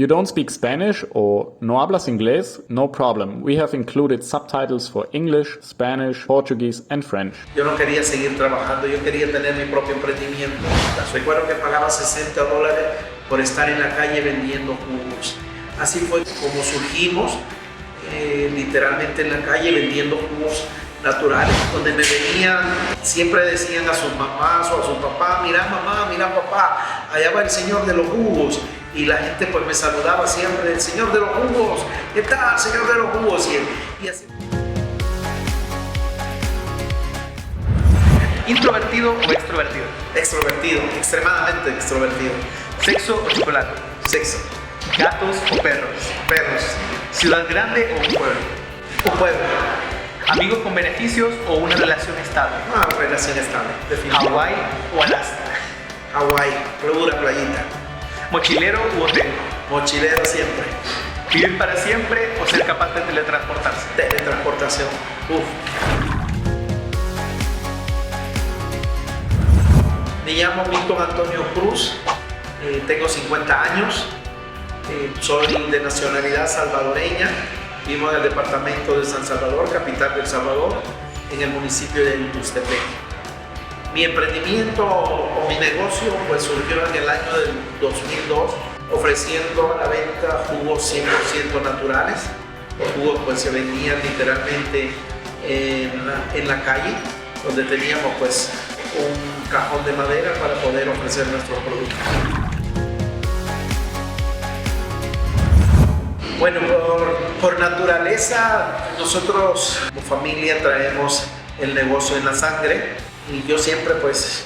You don't speak Spanish or no hablas inglés? No problem. We have included subtitles for English, Spanish, Portuguese and French. Yo no quería seguir trabajando, yo quería tener mi propio emprendimiento. Recuerdo que pagaba $60 por estar en la calle vendiendo jugos. Así fue como surgimos, literalmente en la calle vendiendo jugos naturales, donde me venían, siempre decían a sus mamás o a su papá: mira mamá, mira papá, allá va el señor de los jugos. Y la gente pues me saludaba siempre: el señor de los jugos, ¿qué tal, señor de los jugos? Y así. ¿Introvertido o extrovertido? Extrovertido, extremadamente extrovertido. ¿Sexo o chocolate? Sexo. ¿Gatos o perros? Perros. ¿Ciudad grande o un pueblo? Un pueblo. ¿Amigos con beneficios o una relación estable? Una relación estable, definitivamente. ¿Hawái o Alaska? Hawái, pura playita. ¿Mochilero u hotel? Mochilero siempre. ¿Vivir para siempre o ser capaz de teletransportarse? Teletransportación. Me llamo Milton Antonio Cruz, tengo 50 años, soy de nacionalidad salvadoreña, vivo en el departamento de San Salvador, capital de El Salvador, en el municipio de Tustepec. Mi emprendimiento o mi negocio pues surgió en el año del 2002, ofreciendo a la venta jugos 100% naturales. Los jugos pues se vendían literalmente en la calle, donde teníamos pues un cajón de madera para poder ofrecer nuestros productos. Bueno, por naturaleza nosotros como familia traemos el negocio en la sangre. Y yo siempre pues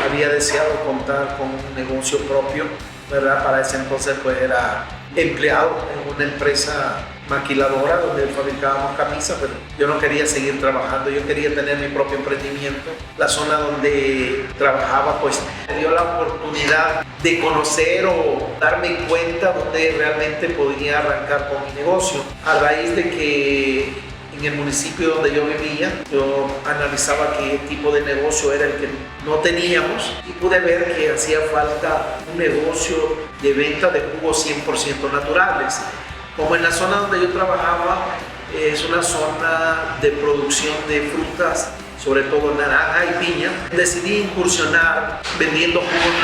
había deseado contar con un negocio propio, ¿verdad? Para ese entonces pues era empleado en una empresa maquiladora donde fabricábamos camisas, pero yo no quería seguir trabajando, yo quería tener mi propio emprendimiento. La zona donde trabajaba pues me dio la oportunidad de conocer o darme cuenta donde realmente podía arrancar con mi negocio. A raíz de que en el municipio donde yo vivía, yo analizaba qué tipo de negocio era el que no teníamos y pude ver que hacía falta un negocio de venta de jugos 100% naturales. Como en la zona donde yo trabajaba es una zona de producción de frutas, sobre todo naranja y piña, decidí incursionar vendiendo jugos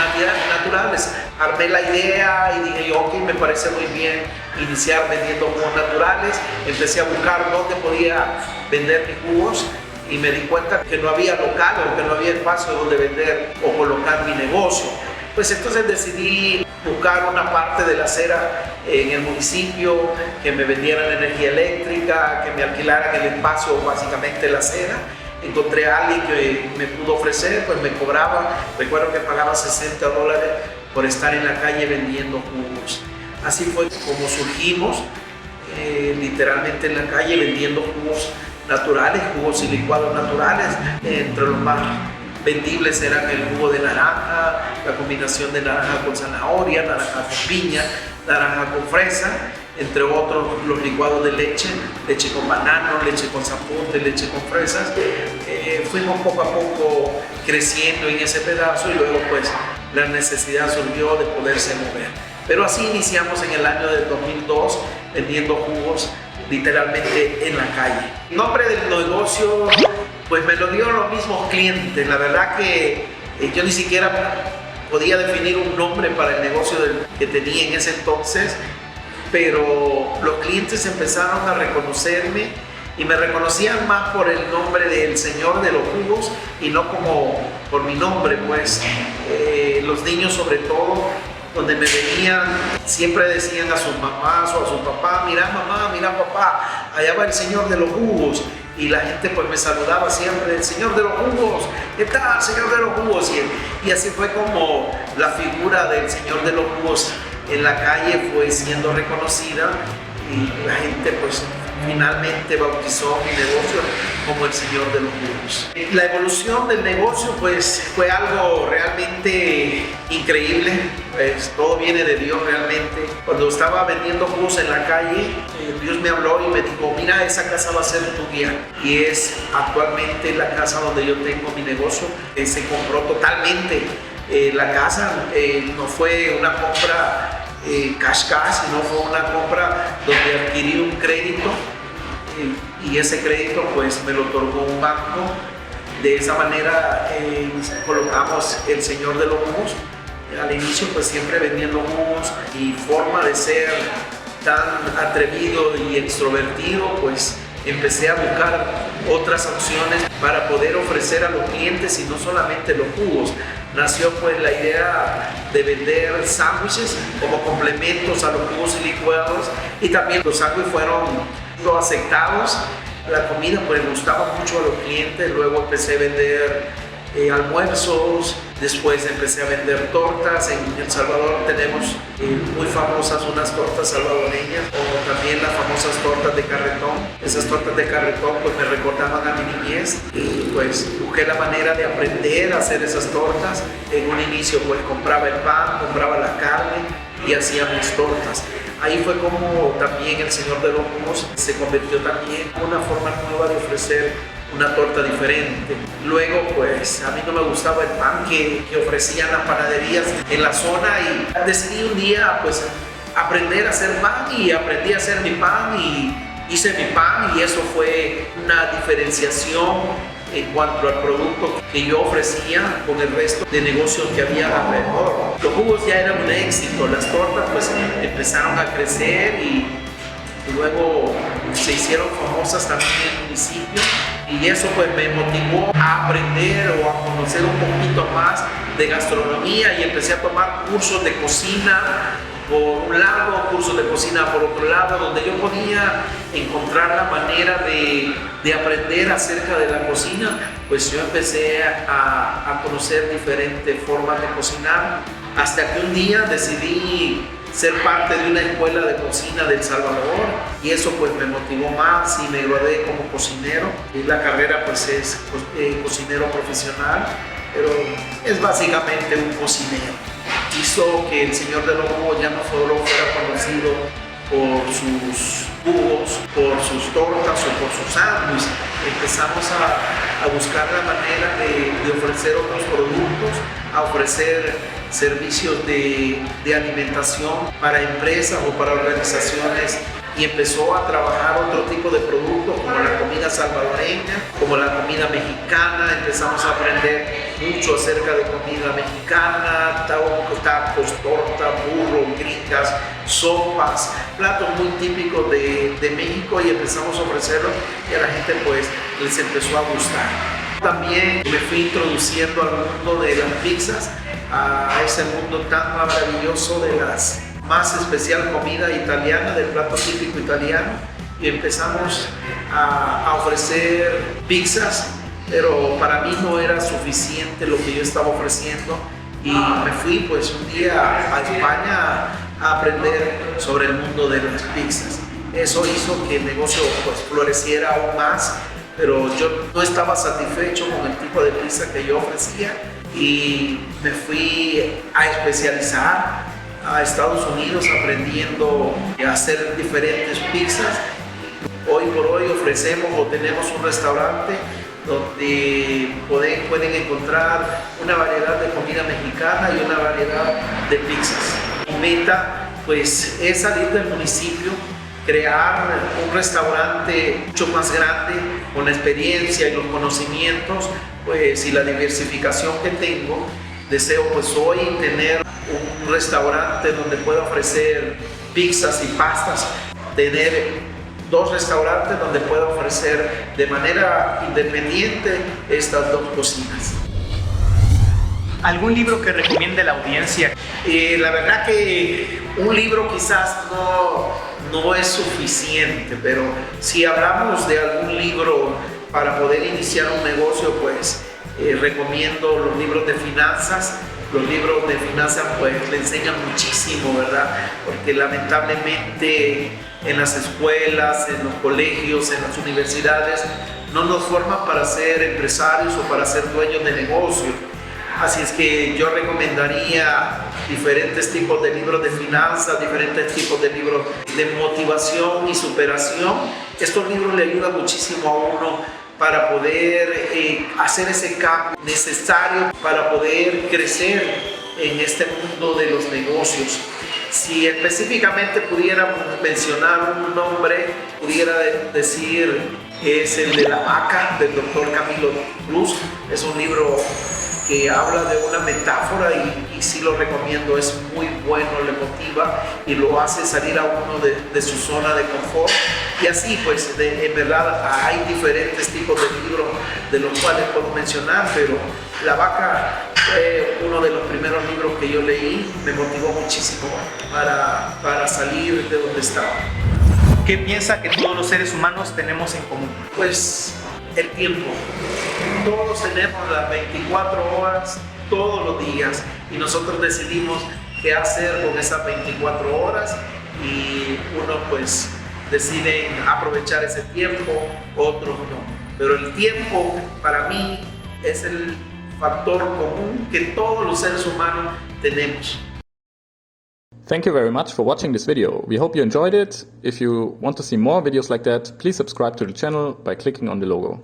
naturales. Armé la idea y dije, ok, me parece muy bien iniciar vendiendo jugos naturales. Empecé a buscar dónde podía vender mis jugos y me di cuenta que no había local o que no había espacio donde vender o colocar mi negocio. Pues entonces decidí buscar una parte de la acera en el municipio, que me vendieran energía eléctrica, que me alquilaran el espacio, básicamente la acera. Encontré a alguien que me pudo ofrecer, pues me cobraba, recuerdo que pagaba $60 por estar en la calle vendiendo jugos. Así fue como surgimos, literalmente en la calle vendiendo jugos naturales, jugos y licuados naturales. Entre los más vendibles eran el jugo de naranja, la combinación de naranja con zanahoria, naranja con piña, naranja con fresa, entre otros los licuados de leche, leche con banano, leche con zapote, leche con fresas. Fuimos poco a poco creciendo en ese pedazo y luego pues la necesidad surgió de poderse mover. Pero así iniciamos en el año del 2002 vendiendo jugos literalmente en la calle. El nombre del negocio pues me lo dio los mismos clientes. La verdad que yo ni siquiera podía definir un nombre para el negocio que tenía en ese entonces, pero los clientes empezaron a reconocerme y me reconocían más por el nombre del señor de los jugos y no como por mi nombre, pues los niños sobre todo, donde me venían, siempre decían a sus mamás o a su papá: mira mamá, mira papá, allá va el señor de los jugos. Y la gente pues me saludaba siempre: el señor de los jugos, ¿qué tal, señor de los jugos? Y así fue como la figura del señor de los jugos en la calle fue siendo reconocida y la gente pues finalmente bautizó mi negocio como el señor de los jugos. La evolución del negocio pues fue algo realmente increíble, pues todo viene de Dios realmente. Cuando estaba vendiendo jugos en la calle, Dios me habló y me dijo: mira, esa casa va a ser tu guía. Y es actualmente la casa donde yo tengo mi negocio. Se compró totalmente la casa, no fue una compra cash, sino fue una compra donde adquirí un crédito y ese crédito pues me lo otorgó un banco. De esa manera colocamos el Señor de los Jugos. Al inicio pues siempre vendiendo jugos, y forma de ser tan atrevido y extrovertido, pues empecé a buscar otras opciones para poder ofrecer a los clientes, y no solamente los jugos. Nació pues la idea de vender sándwiches como complementos a los jugos y licuados, y también los sándwiches fueron aceptados. La comida pues gustaba mucho a los clientes. Luego empecé a vender almuerzos, después empecé a vender tortas. En El Salvador tenemos muy famosas unas tortas salvadoreñas, o también las famosas tortas de carretón. Esas tortas de carretón pues me recordaban a mi niñez, y pues busqué la manera de aprender a hacer esas tortas. En un inicio pues compraba el pan, compraba la carne y hacía mis tortas. Ahí fue como también el Señor de los Jugos se convirtió también en una forma nueva de ofrecer una torta diferente. Luego pues a mí no me gustaba el pan que ofrecían las panaderías en la zona, y decidí un día pues aprender a hacer pan, y aprendí a hacer mi pan y hice mi pan, y eso fue una diferenciación en cuanto al producto que yo ofrecía con el resto de negocios que había alrededor. Los jugos ya eran un éxito, las tortas pues empezaron a crecer, y luego se hicieron famosas también en el municipio, y eso pues me motivó a aprender o a conocer un poquito más de gastronomía, y empecé a tomar cursos de cocina por un lado, cursos de cocina por otro lado, donde yo podía encontrar la manera de aprender acerca de la cocina. Pues yo empecé a conocer diferentes formas de cocinar, hasta que un día decidí ser parte de una escuela de cocina de El Salvador, y eso pues me motivó más, y me gradué como cocinero. Y la carrera pues es cocinero profesional, pero es básicamente un cocinero. Hizo que el Señor de los Jugos ya no solo fuera conocido por sus jugos, por sus tortas o por sus sándwiches. Empezamos a buscar la manera de ofrecer otros productos, a ofrecer servicios de alimentación para empresas o para organizaciones, y empezó a trabajar otro tipo de productos como la comida salvadoreña, como la comida mexicana. Empezamos a aprender mucho acerca de comida mexicana, tacos, torta, burro, gringas, sopas, platos muy típicos de México, y empezamos a ofrecerlos, y a la gente pues les empezó a gustar. También me fui introduciendo al mundo de las pizzas, a ese mundo tan maravilloso de las más especial comida italiana, del plato típico italiano, y empezamos a ofrecer pizzas, pero para mí no era suficiente lo que yo estaba ofreciendo, y me fui pues un día a España a aprender sobre el mundo de las pizzas. Eso hizo que el negocio pues floreciera aún más, pero yo no estaba satisfecho con el tipo de pizza que yo ofrecía, y me fui a especializar a Estados Unidos aprendiendo a hacer diferentes pizzas. Hoy por hoy ofrecemos o tenemos un restaurante donde pueden encontrar una variedad de comida mexicana y una variedad de pizzas. Mi meta pues es salir del municipio, crear un restaurante mucho más grande, con la experiencia y los conocimientos pues, y la diversificación que tengo. Deseo pues hoy tener un restaurante donde pueda ofrecer pizzas y pastas, tener 2 restaurantes donde pueda ofrecer de manera independiente estas 2 cocinas. ¿Algún libro que recomiende a la audiencia? La verdad que un libro quizás no es suficiente, pero si hablamos de algún libro para poder iniciar un negocio, pues recomiendo los libros de finanzas. Los libros de finanzas pues le enseñan muchísimo, ¿verdad? Porque lamentablemente en las escuelas, en los colegios, en las universidades no nos forman para ser empresarios o para ser dueños de negocios. Así es que yo recomendaría diferentes tipos de libros de finanzas, diferentes tipos de libros de motivación y superación. Estos libros le ayudan muchísimo a uno para poder hacer ese cambio necesario para poder crecer en este mundo de los negocios. Si específicamente pudiera mencionar un nombre, pudiera decir que es el de La Vaca, del doctor Camilo Cruz. Es un libro que habla de una metáfora y sí lo recomiendo, es muy bueno, le motiva y lo hace salir a uno de su zona de confort. Y así pues, en verdad hay diferentes tipos de libros de los cuales puedo mencionar, pero La Vaca fue uno de los primeros libros que yo leí, me motivó muchísimo para salir de donde estaba. ¿Qué piensa que todos los seres humanos tenemos en común? Pues el tiempo. Todos tenemos las 24 horas todos los días y nosotros decidimos qué hacer con esas 24 horas y unos pues deciden aprovechar ese tiempo, otros no. Pero el tiempo para mí es el factor común que todos los seres humanos tenemos. Thank you very much for watching this video. We hope you enjoyed it. If you want to see more videos like that, please subscribe to the channel by clicking on the logo.